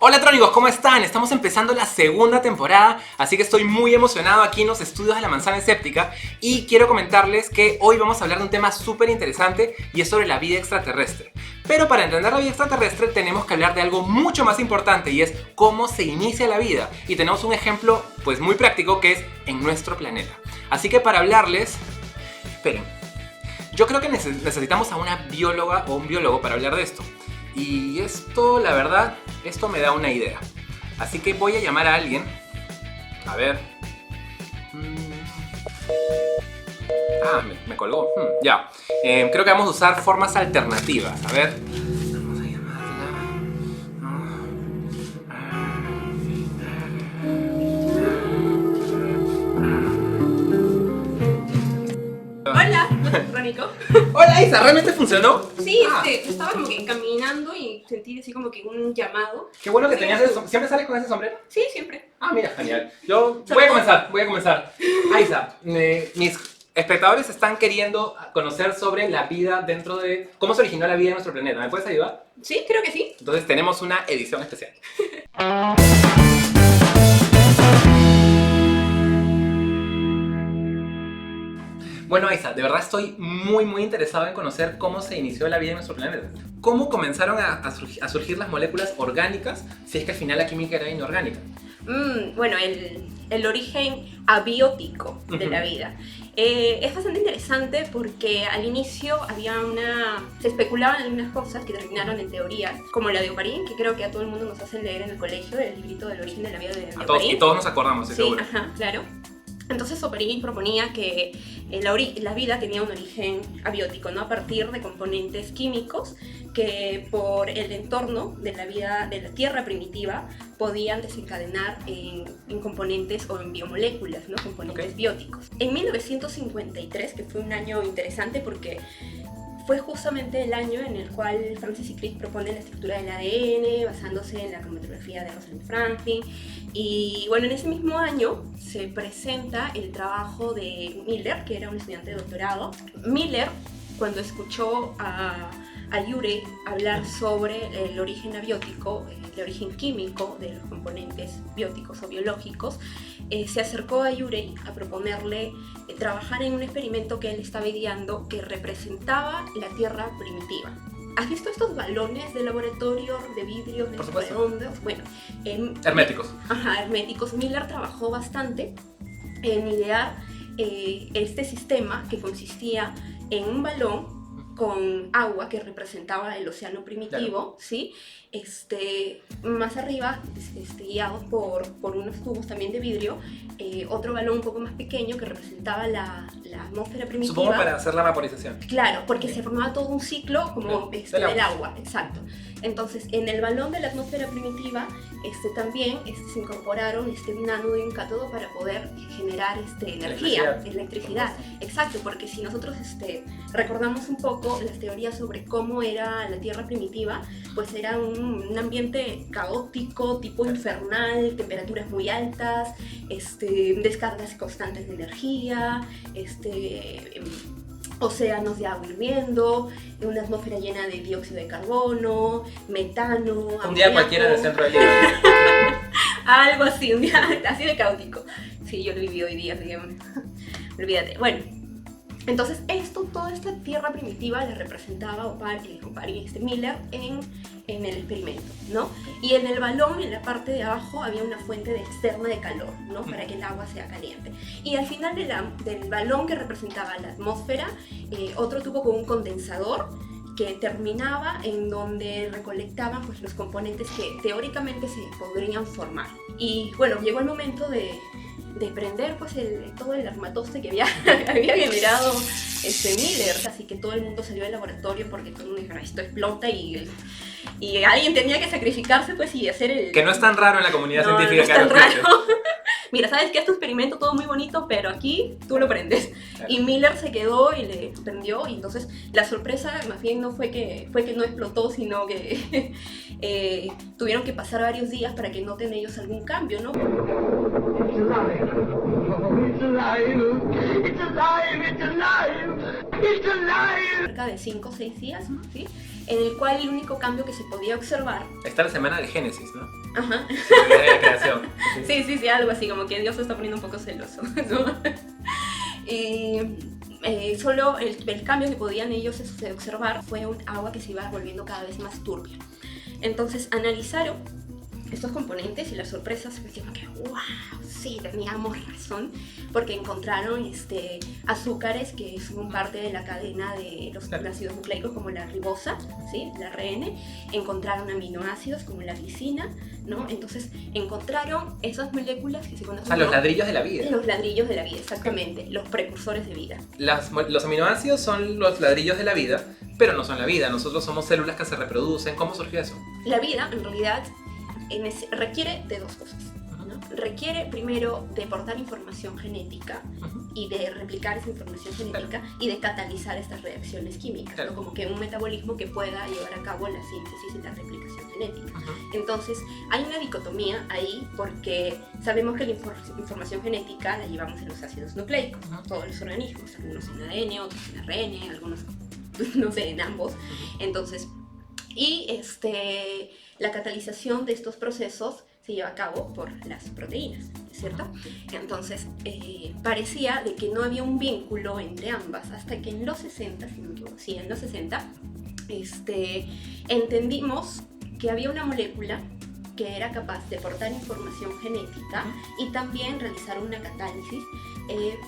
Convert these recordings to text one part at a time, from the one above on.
Hola trónicos, ¿cómo están? Estamos empezando la segunda temporada, así que estoy muy emocionado aquí en los estudios de la Manzana Escéptica y quiero comentarles que hoy vamos a hablar de un tema súper interesante y es sobre la vida extraterrestre. Pero para entender la vida extraterrestre tenemos que hablar de algo mucho más importante y es cómo se inicia la vida. Y tenemos un ejemplo pues muy práctico que es en nuestro planeta. Así que para hablarles... Esperen. Yo creo que necesitamos a una bióloga o un biólogo para hablar de esto. Y esto, la verdad, esto me da una idea. Así que voy a llamar a alguien. A ver. Ah, me colgó. Ya. Creo que vamos a usar formas alternativas. A ver. Vamos a llamarla. Hola, Rónico. Hola Isa, ¿realmente funcionó? Sí, estaba como que caminando y sentí así como que un llamado. Qué bueno que Sí, tenías eso. ¿Siempre sales con ese sombrero? Sí, siempre. Ah, mira, genial. Yo voy a comenzar. Isa, mis espectadores están queriendo conocer sobre la vida dentro de... ¿Cómo se originó la vida en nuestro planeta? ¿Me puedes ayudar? Sí, creo que sí. Entonces tenemos una edición especial. Bueno, Isa, de verdad estoy muy interesado en conocer cómo se inició la vida en nuestro planeta. ¿Cómo comenzaron a surgir las moléculas orgánicas si es que al final la química era inorgánica? Bueno, el origen abiótico de la vida. Es bastante interesante porque al inicio se especulaban algunas cosas que terminaron en teorías, como la de Oparín, que creo que a todo el mundo nos hacen leer en el colegio, el librito del origen de la vida de Oparín. Y todos nos acordamos, seguro. Sí, ajá, claro. Entonces Oparín proponía que la vida tenía un origen abiótico, ¿no? A partir de componentes químicos que por el entorno de la vida de la Tierra primitiva podían desencadenar en componentes o en biomoléculas, ¿no? Componentes bióticos. En 1953, que fue un año interesante porque fue justamente el año en el cual Francis y Crick proponen la estructura del ADN basándose en la cromatografía de Rosalind Franklin. Y bueno, en ese mismo año se presenta el trabajo de Miller, que era un estudiante de doctorado. Miller, cuando escuchó a Urey hablar sobre el origen abiótico, el origen químico de los componentes bióticos o biológicos, se acercó a Urey a proponerle trabajar en un experimento que él estaba ideando que representaba la Tierra primitiva. ¿Has visto estos balones de laboratorio de vidrio redondos? Bueno, herméticos. Ajá, herméticos. Miller trabajó bastante en idear este sistema que consistía en un balón con agua que representaba el océano primitivo, claro. ¿Sí? Más arriba, guiados por unos tubos también de vidrio, otro balón un poco más pequeño que representaba la atmósfera primitiva. Supongo para hacer la vaporización. Claro, porque se formaba todo un ciclo como del agua, exacto. Entonces, en el balón de la atmósfera primitiva también se incorporaron un ánodo y un cátodo para poder generar energía, electricidad. Exacto, porque si nosotros recordamos un poco las teorías sobre cómo era la Tierra primitiva, pues era un ambiente caótico, tipo infernal, temperaturas muy altas, descargas constantes de energía, océanos de agua hirviendo, una atmósfera llena de dióxido de carbono, metano, un día cualquiera en el centro del día. Algo así, un día así de caótico. Sí, yo lo viví hoy día, digamos. Olvídate. Bueno, entonces toda esta Tierra primitiva la representaba Oparín Miller en el experimento, ¿no? Y en el balón, en la parte de abajo, había una fuente externa de calor, ¿no? Para que el agua sea caliente. Y al final del balón que representaba la atmósfera, otro tubo con un condensador que terminaba en donde recolectaban pues, los componentes que teóricamente se podrían formar. Y bueno, llegó el momento de prender pues todo el armatoste que había generado Miller, así que todo el mundo salió del laboratorio porque todo el mundo dijo, esto explota y alguien tenía que sacrificarse pues y hacer el... Que no es tan raro en la comunidad científica. No es tan raro. Mira, sabes que este experimento todo muy bonito, pero aquí tú lo prendes. Y Miller se quedó y le prendió, y entonces la sorpresa más bien no fue que no explotó, sino que tuvieron que pasar varios días para que noten ellos algún cambio, ¿no? Cerca de 5 o 6 días, ¿sí? en el cual el único cambio que se podía observar... Está la semana de Génesis, ¿no? Ajá. Sí, de creación. Sí, algo así, como que Dios se está poniendo un poco celoso, ¿no? Y solo el cambio que podían ellos observar fue un agua que se iba volviendo cada vez más turbia. Entonces analizaron estos componentes y las sorpresas decían que wow, sí, teníamos razón, porque encontraron azúcares que son parte de la cadena de los ácidos nucleicos como la ribosa, ¿sí? La ARN, encontraron aminoácidos como la glicina, ¿no? Entonces encontraron esas moléculas que se conocen los ladrillos de la vida. Los ladrillos de la vida, exactamente, los precursores de vida. Los aminoácidos son los ladrillos de la vida, pero no son la vida. Nosotros somos células que se reproducen. ¿Cómo surgió eso? La vida, en realidad, requiere de dos cosas, ¿no? Requiere primero de portar información genética y de replicar esa información genética y de catalizar estas reacciones químicas, ¿no? Como que un metabolismo que pueda llevar a cabo la síntesis y la replicación genética. Entonces hay una dicotomía ahí porque sabemos que la información genética la llevamos en los ácidos nucleicos, todos los organismos, algunos en ADN, otros en ARN, algunos no sé, en ambos. Entonces, la catalización de estos procesos se lleva a cabo por las proteínas, ¿cierto? Entonces, parecía de que no había un vínculo entre ambas, hasta que en los 60, si no me equivoco, sí, en los 60, entendimos que había una molécula que era capaz de portar información genética y también realizar una catálisis,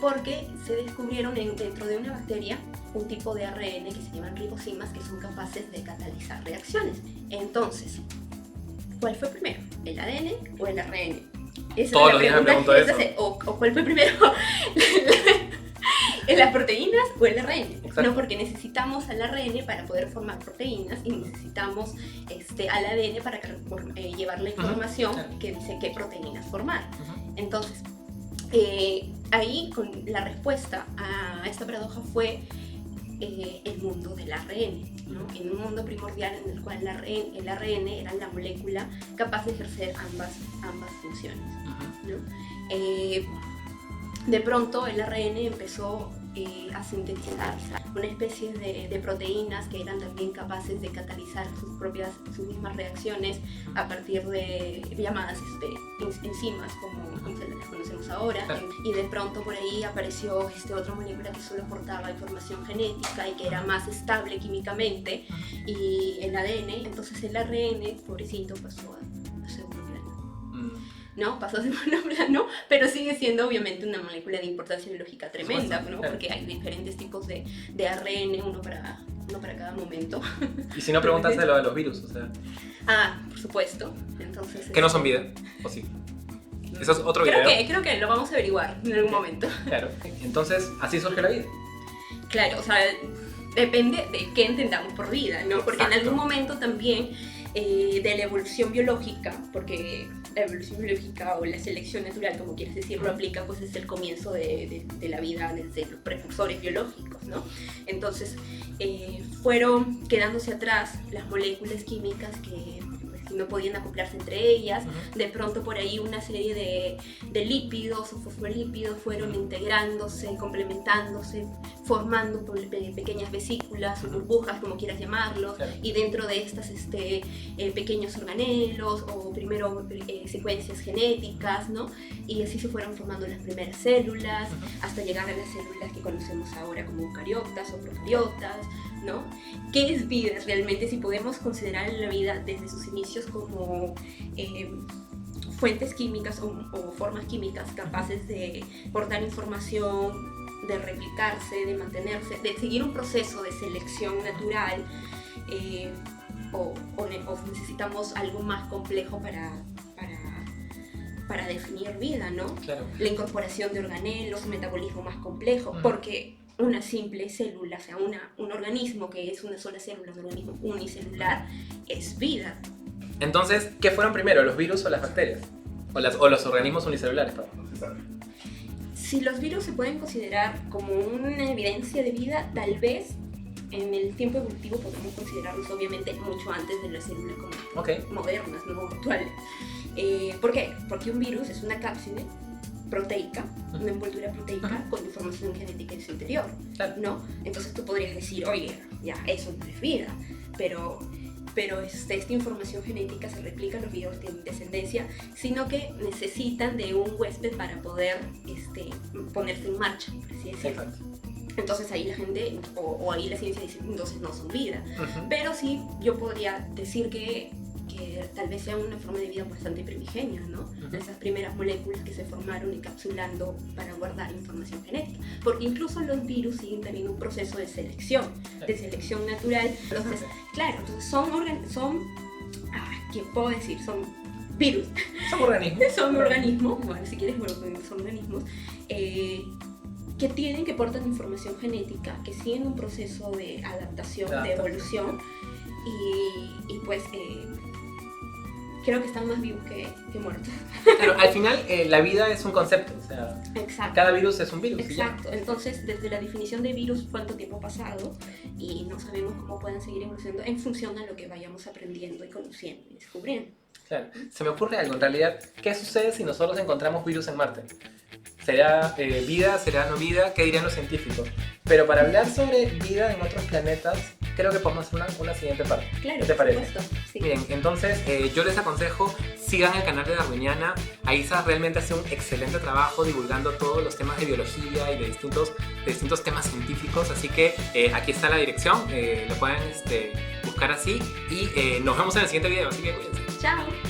porque se descubrieron dentro de una bacteria un tipo de ARN que se llaman ribosimas que son capaces de catalizar reacciones. Entonces, ¿cuál fue primero? ¿El ADN o el ARN? Todos los días me pregunto eso. ¿O cuál fue primero? ¿Las proteínas o el ARN? Exacto. No, porque necesitamos al ARN para poder formar proteínas y necesitamos al ADN para llevar la información que dice qué proteínas formar. Entonces, ahí la respuesta a esta paradoja fue el mundo del ARN, ¿no? En un mundo primordial en el cual el ARN era la molécula capaz de ejercer ambas funciones, ¿no? De pronto el ARN empezó a sintetizar una especie de proteínas que eran también capaces de catalizar sus mismas reacciones a partir de llamadas enzimas como las conocemos ahora. Y de pronto por ahí apareció otra molécula que solo aportaba información genética y que era más estable químicamente, y el ADN. Entonces el ARN, pobrecito, pasó a segundo plano. ¿No? Pasó a segundo plano, pero sigue siendo obviamente una molécula de importancia biológica tremenda, ¿no? Porque hay diferentes tipos de ARN, uno para cada momento. Y si no, pregúntaselo a los virus, o sea... por supuesto. Entonces, ¿que no son vida? ¿O sí? Eso es otro video. Creo que lo vamos a averiguar en algún momento. Claro. Entonces, así surge la vida. Claro, o sea, depende de qué entendamos por vida, ¿no? Porque en algún momento también de la evolución biológica, porque la evolución biológica o la selección natural, como quieres decirlo, aplica pues desde el comienzo de la vida, desde los precursores biológicos, ¿no? Entonces, fueron quedándose atrás las moléculas químicas que no podían acoplarse entre ellas. De pronto por ahí una serie de lípidos o fosfolípidos fueron integrándose, complementándose, formando pequeñas vesículas o burbujas, como quieras llamarlos, y dentro de estas pequeños organelos o primero secuencias genéticas, ¿no? Y así se fueron formando las primeras células hasta llegar a las células que conocemos ahora como eucariotas o procariotas, ¿no? ¿Qué es vida realmente? Si podemos considerar la vida desde sus inicios como fuentes químicas o formas químicas capaces de portar información, de replicarse, de mantenerse, de seguir un proceso de selección natural, o necesitamos algo más complejo para definir vida, ¿no? Claro. La incorporación de organelos, un metabolismo más complejo, porque una simple célula, o sea, un organismo que es una sola célula, un organismo unicelular, es vida. Entonces, ¿qué fueron primero, los virus o las bacterias? O los organismos unicelulares, Si los virus se pueden considerar como una evidencia de vida, tal vez en el tiempo evolutivo podemos considerarlos obviamente mucho antes de las células como modernas, no actuales. ¿Por qué? Porque un virus es una cápside proteica, una envoltura proteica con información genética en su interior, ¿no? Entonces tú podrías decir, oye, ya, eso no es vida, pero esta información genética se replica, los virus tienen descendencia, sino que necesitan de un huésped para poder ponerse en marcha, por así decirlo. Entonces ahí la gente, o ahí la ciencia dice, entonces no son vida. Pero sí, yo podría decir que tal vez sea una forma de vida bastante primigenia, ¿no? Esas primeras moléculas que se formaron encapsulando para guardar información genética. Porque incluso los virus siguen también un proceso de selección natural. Entonces, claro, entonces ¿qué puedo decir? Son virus. Son organismos. Son organismos, bueno, si quieres, son organismos que portan información genética, que siguen un proceso de adaptación, de evolución, y pues creo que están más vivos que muertos. Claro, al final la vida es un concepto, o sea, exacto. Cada virus es un virus. Exacto, entonces desde la definición de virus, cuánto tiempo ha pasado, y no sabemos cómo pueden seguir evolucionando en función a lo que vayamos aprendiendo y conociendo y descubriendo. Claro, se me ocurre algo, en realidad, ¿qué sucede si nosotros encontramos virus en Marte? ¿Será vida? ¿Será no vida? ¿Qué dirían los científicos? Pero para hablar sobre vida en otros planetas, creo que podemos hacer una siguiente parte. Claro, ¿qué te parece? Por supuesto, sí. Bien, entonces yo les aconsejo, sigan el canal de Darwiniana. Aisa realmente hace un excelente trabajo divulgando todos los temas de biología y de distintos temas científicos, así que aquí está la dirección, lo pueden buscar así, y nos vemos en el siguiente video, así que cuídense. Chao.